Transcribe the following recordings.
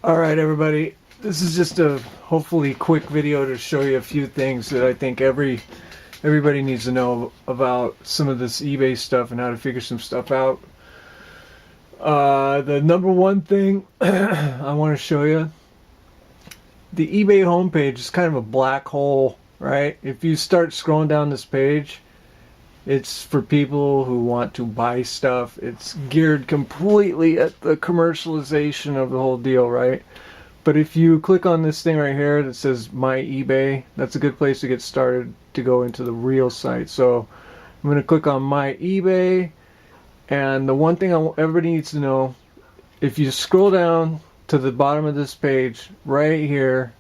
Alright everybody, this is just a hopefully quick video to show you a few things that I think everybody needs to know about some of this eBay stuff and how to figure some stuff out. The number one thing I want to show you, the eBay homepage is kind of a black hole, right? If you start scrolling down this page, it's for people who want to buy stuff. It's geared completely at the commercialization of the whole deal, right? But if you click on this thing right here that says My eBay, that's a good place to get started to go into the real site. So I'm going to click on My eBay, and the one thing everybody needs to know, if you scroll down to the bottom of this page right here,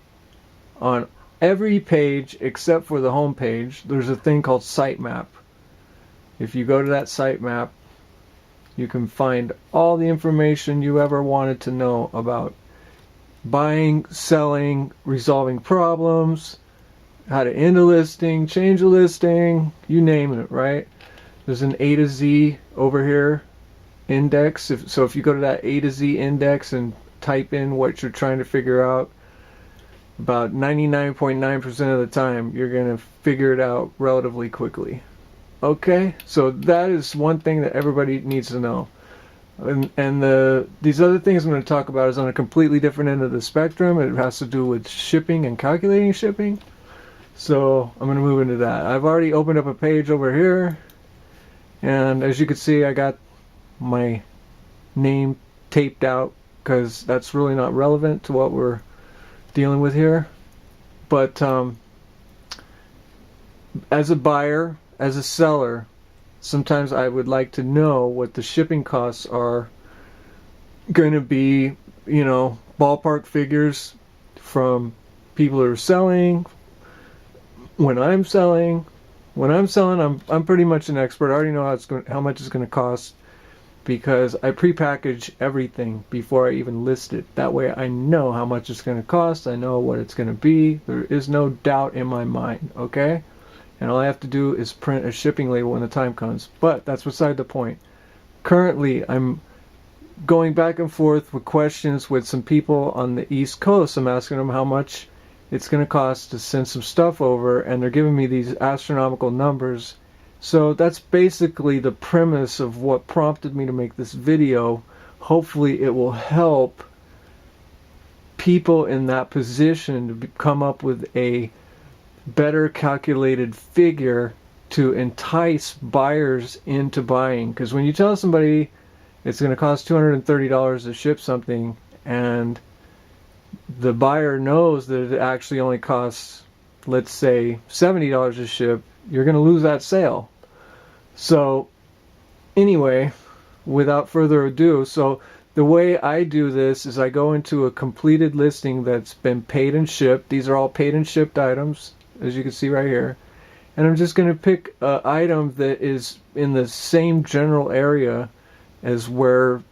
on every page except for the home page, there's a thing called sitemap. If you go to that sitemap, you can find all the information you ever wanted to know about buying, selling, resolving problems, how to end a listing, change a listing, you name it, right? There's an A to Z over here index. So if you go to that A to Z index and type in what you're trying to figure out, about 99.9% of the time you're going to figure it out relatively quickly. Okay, so that is one thing that everybody needs to know. And these other things I'm going to talk about is on a completely different end of the spectrum. It has to do with shipping and calculating shipping. So I'm going to move into that. I've already opened up a page over here, and as you can see, I got my name taped out because that's really not relevant to what we're dealing with here. But as a buyer, as a seller, sometimes I would like to know what the shipping costs are going to be, you know, ballpark figures from people who are selling. When I'm selling, I'm pretty much an expert. I already know how much it's going to cost because I prepackage everything before I even list it. That way I know how much it's going to cost. I know what it's going to be. There is no doubt in my mind, okay? And all I have to do is print a shipping label when the time comes. But that's beside the point. Currently, I'm going back and forth with questions with some people on the East Coast. I'm asking them how much it's going to cost to send some stuff over, and they're giving me these astronomical numbers. So that's basically the premise of what prompted me to make this video. Hopefully it will help people in that position to come up with a better calculated figure to entice buyers into buying. Because when you tell somebody it's going to cost $230 to ship something, and the buyer knows that it actually only costs, let's say, $70 to ship, you're going to lose that sale. So anyway, without further ado, so the way I do this is I go into a completed listing that's been paid and shipped. These are all paid and shipped items, as you can see right here, and I'm just going to pick an item that is in the same general area as where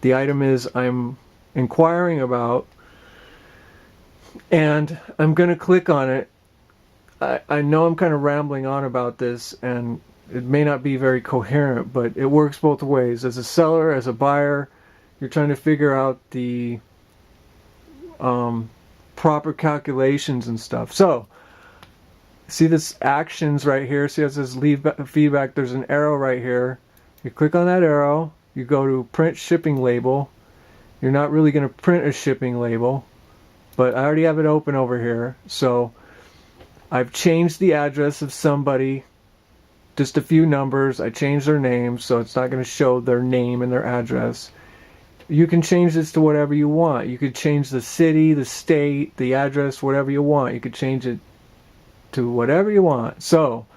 the item is I'm inquiring about, and I'm going to click on it. I know I'm kind of rambling on about this, and it may not be very coherent, but it works both ways. As a seller, as a buyer, you're trying to figure out the proper calculations and stuff. So see this actions right here? See it says leave feedback. There's an arrow right here. You click on that arrow. You go to print shipping label. You're not really going to print a shipping label, but I already have it open over here. So I've changed the address of somebody, just a few numbers. I changed their name, so it's not going to show their name and their address. You can change this to whatever you want. You could change the city, the state, the address, whatever you want. You could change it to whatever you want. So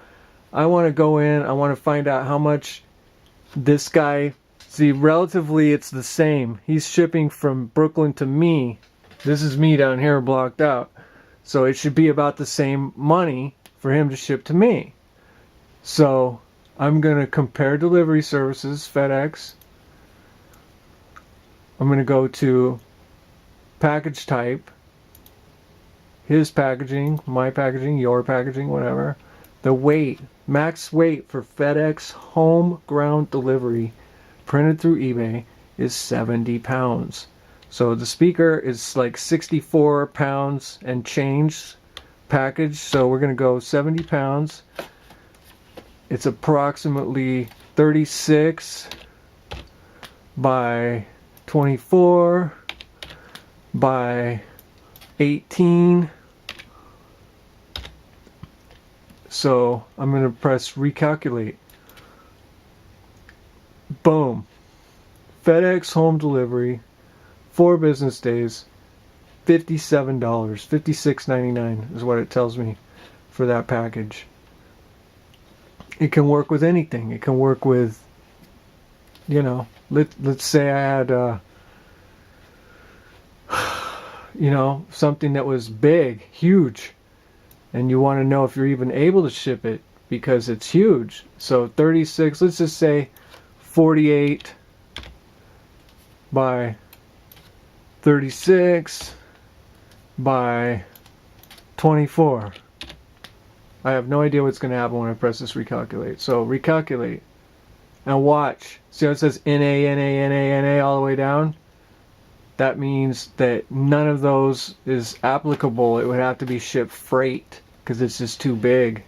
I want to go in, I want to find out how much this guy, see, relatively it's the same. He's shipping from Brooklyn to me. This is me down here blocked out. So it should be about the same money for him to ship to me. So I'm going to compare delivery services, FedEx. I'm going to go to package type, his packaging, my packaging, your packaging, whatever. The weight, max weight for FedEx home ground delivery printed through eBay is 70 pounds. So the speaker is like 64 pounds and change package. So we're going to go 70 pounds. It's approximately 36 by 24 by 18. So I'm going to press recalculate. Boom. FedEx home delivery, 4 business days, $57, $56.99 is what it tells me for that package. It can work with anything. It can work with, you know, let's say I had, you know, something that was big, huge, and you want to know if you're even able to ship it because it's huge. So 36, let's just say 48 by 36 by 24. I have no idea what's going to happen when I press this recalculate. So recalculate and watch. See how it says NA, NA, NA, NA all the way down? That means that none of those is applicable. It would have to be shipped freight because it's just too big.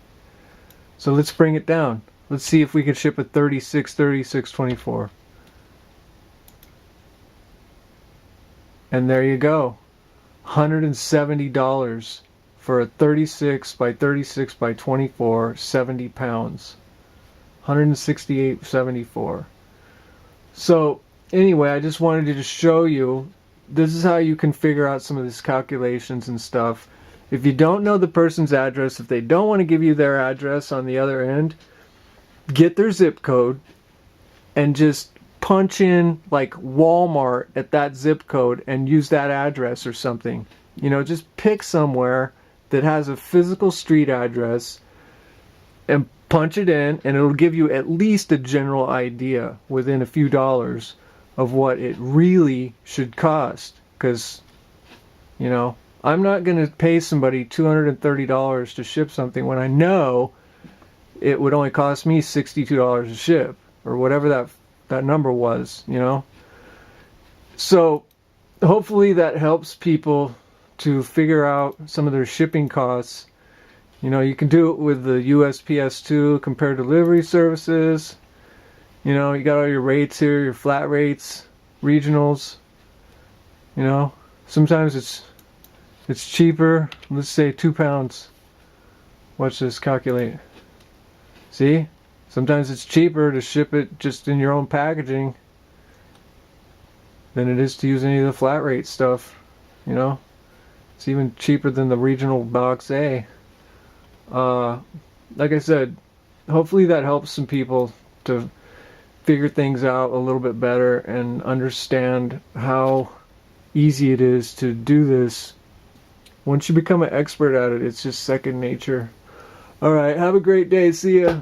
So let's bring it down. Let's see if we can ship a 36, 36, 24. And there you go. $170 for a 36 by 36 by 24, 70 pounds. $168.74. So anyway, I just wanted to show you, this is how you can figure out some of these calculations and stuff. If you don't know the person's address, if they don't want to give you their address on the other end, get their zip code and just punch in like Walmart at that zip code and use that address or something. You know, just pick somewhere that has a physical street address and punch it in, and it'll give you at least a general idea within a few dollars of what it really should cost. Because, you know, I'm not going to pay somebody $230 to ship something when I know it would only cost me $62 to ship, or whatever that number was, you know. So hopefully that helps people to figure out some of their shipping costs. You know, you can do it with the USPS2 compare delivery services. You know, you got all your rates here, your flat rates, regionals. You know, sometimes it's cheaper. Let's say 2 pounds. Watch this calculate. See? Sometimes it's cheaper to ship it just in your own packaging than it is to use any of the flat rate stuff. You know? It's even cheaper than the regional box A. Like I said, hopefully that helps some people to figure things out a little bit better and understand how easy it is to do this. Once you become an expert at it, it's just second nature. Alright, have a great day. See ya.